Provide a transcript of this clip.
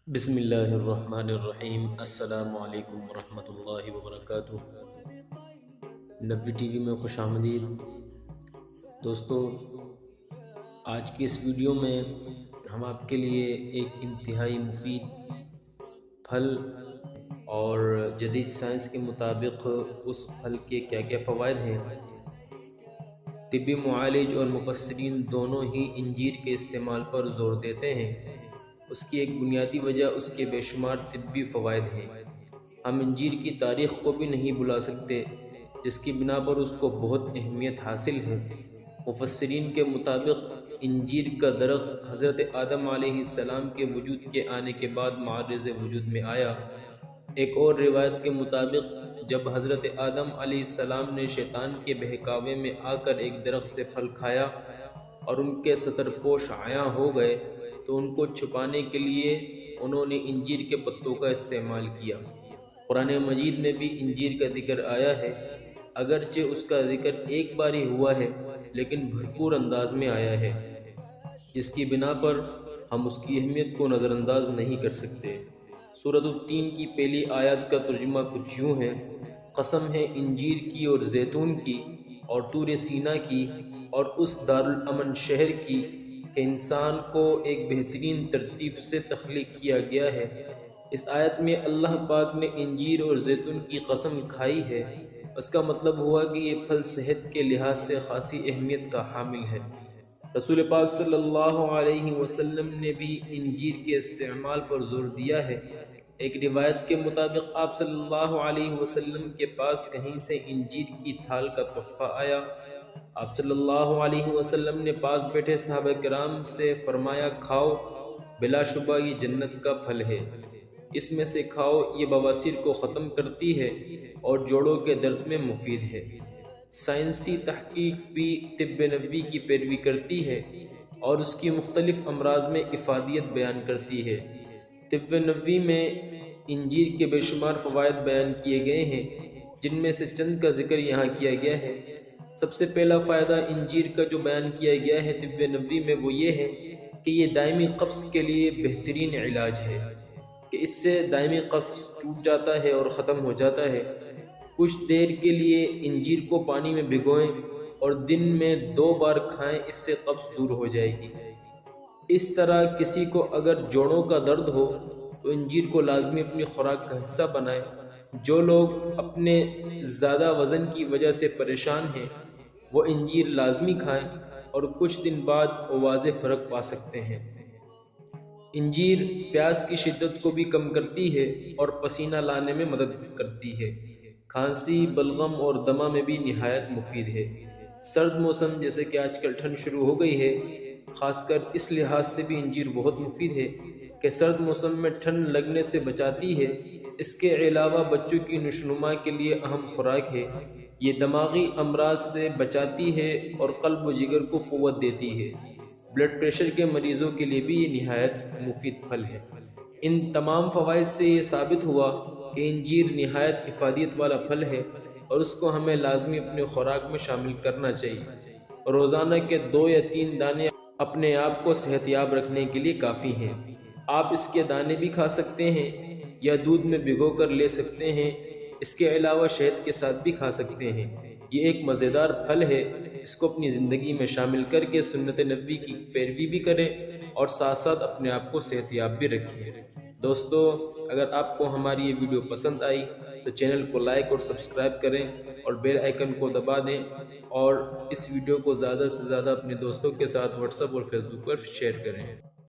بسم اللہ الرحمن الرحیم۔ السلام علیکم ورحمۃ اللہ وبرکاتہ۔ نبی ٹی وی میں خوش آمدید دوستو۔ آج کی اس ویڈیو میں ہم آپ کے لیے ایک انتہائی مفید پھل اور جدید سائنس کے مطابق اس پھل کے کیا کیا فوائد ہیں، طبی معالج اور مفسرین دونوں ہی انجیر کے استعمال پر زور دیتے ہیں۔ اس کی ایک بنیادی وجہ اس کے بے شمار طبی فوائد ہیں۔ ہم انجیر کی تاریخ کو بھی نہیں بھلا سکتے، جس کی بنا پر اس کو بہت اہمیت حاصل ہے۔ مفسرین کے مطابق انجیر کا درخت حضرت آدم علیہ السلام کے وجود کے آنے کے بعد معرض وجود میں آیا۔ ایک اور روایت کے مطابق جب حضرت آدم علیہ السلام نے شیطان کے بہکاوے میں آ کر ایک درخت سے پھل کھایا اور ان کے ستر پوش عیاں ہو گئے تو ان کو چھپانے کے لیے انہوں نے انجیر کے پتوں کا استعمال کیا۔ قرآن مجید میں بھی انجیر کا ذکر آیا ہے، اگرچہ اس کا ذکر ایک بار ہی ہوا ہے لیکن بھرپور انداز میں آیا ہے، جس کی بنا پر ہم اس کی اہمیت کو نظر انداز نہیں کر سکتے۔ سورۃ التین کی پہلی آیت کا ترجمہ کچھ یوں ہے: قسم ہے انجیر کی اور زیتون کی اور طور سینا کی اور اس دارالامن شہر کی کہ انسان کو ایک بہترین ترتیب سے تخلیق کیا گیا ہے۔ اس آیت میں اللہ پاک نے انجیر اور زیتون کی قسم کھائی ہے۔ اس کا مطلب ہوا کہ یہ پھل صحت کے لحاظ سے خاصی اہمیت کا حامل ہے۔ رسول پاک صلی اللہ علیہ وسلم نے بھی انجیر کے استعمال پر زور دیا ہے۔ ایک روایت کے مطابق آپ صلی اللہ علیہ وسلم کے پاس کہیں سے انجیر کی تھال کا تحفہ آیا۔ آپ صلی اللہ علیہ وسلم نے پاس بیٹھے صحابہ کرام سے فرمایا، کھاؤ، بلا شبہ یہ جنت کا پھل ہے، اس میں سے کھاؤ، یہ بواسیر کو ختم کرتی ہے اور جوڑوں کے درد میں مفید ہے۔ سائنسی تحقیق بھی طب نبوی کی پیروی کرتی ہے اور اس کی مختلف امراض میں افادیت بیان کرتی ہے۔ طب نبوی میں انجیر کے بے شمار فوائد بیان کیے گئے ہیں، جن میں سے چند کا ذکر یہاں کیا گیا ہے۔ سب سے پہلا فائدہ انجیر کا جو بیان کیا گیا ہے طب نبوی میں وہ یہ ہے کہ یہ دائمی قبض کے لیے بہترین علاج ہے، کہ اس سے دائمی قبض ٹوٹ جاتا ہے اور ختم ہو جاتا ہے۔ کچھ دیر کے لیے انجیر کو پانی میں بھگوئیں اور دن میں 2 بار کھائیں، اس سے قبض دور ہو جائے گی۔ اس طرح کسی کو اگر جوڑوں کا درد ہو تو انجیر کو لازمی اپنی خوراک کا حصہ بنائیں۔ جو لوگ اپنے زیادہ وزن کی وجہ سے پریشان ہیں وہ انجیر لازمی کھائیں اور کچھ دن بعد وہ واضح فرق پا سکتے ہیں۔ انجیر پیاس کی شدت کو بھی کم کرتی ہے اور پسینہ لانے میں مدد کرتی ہے۔ کھانسی، بلغم اور دمہ میں بھی نہایت مفید ہے۔ سرد موسم جیسے کہ آج کل ٹھنڈ شروع ہو گئی ہے، خاص کر اس لحاظ سے بھی انجیر بہت مفید ہے کہ سرد موسم میں ٹھنڈ لگنے سے بچاتی ہے۔ اس کے علاوہ بچوں کی نشوونما کے لیے اہم خوراک ہے۔ یہ دماغی امراض سے بچاتی ہے اور قلب و جگر کو قوت دیتی ہے۔ بلڈ پریشر کے مریضوں کے لیے بھی یہ نہایت مفید پھل ہے۔ ان تمام فوائد سے یہ ثابت ہوا کہ انجیر نہایت افادیت والا پھل ہے اور اس کو ہمیں لازمی اپنے خوراک میں شامل کرنا چاہیے۔ روزانہ کے 2 یا 3 دانے اپنے آپ کو صحت یاب رکھنے کے لیے کافی ہیں۔ آپ اس کے دانے بھی کھا سکتے ہیں یا دودھ میں بھگو کر لے سکتے ہیں۔ اس کے علاوہ شہد کے ساتھ بھی کھا سکتے ہیں۔ یہ ایک مزیدار پھل ہے، اس کو اپنی زندگی میں شامل کر کے سنت نبوی کی پیروی بھی کریں اور ساتھ ساتھ اپنے آپ کو صحت یاب بھی رکھیں۔ دوستو، اگر آپ کو ہماری یہ ویڈیو پسند آئی تو چینل کو لائک اور سبسکرائب کریں اور بیل آئیکن کو دبا دیں، اور اس ویڈیو کو زیادہ سے زیادہ اپنے دوستوں کے ساتھ واٹس ایپ اور فیس بک پر شیئر کریں۔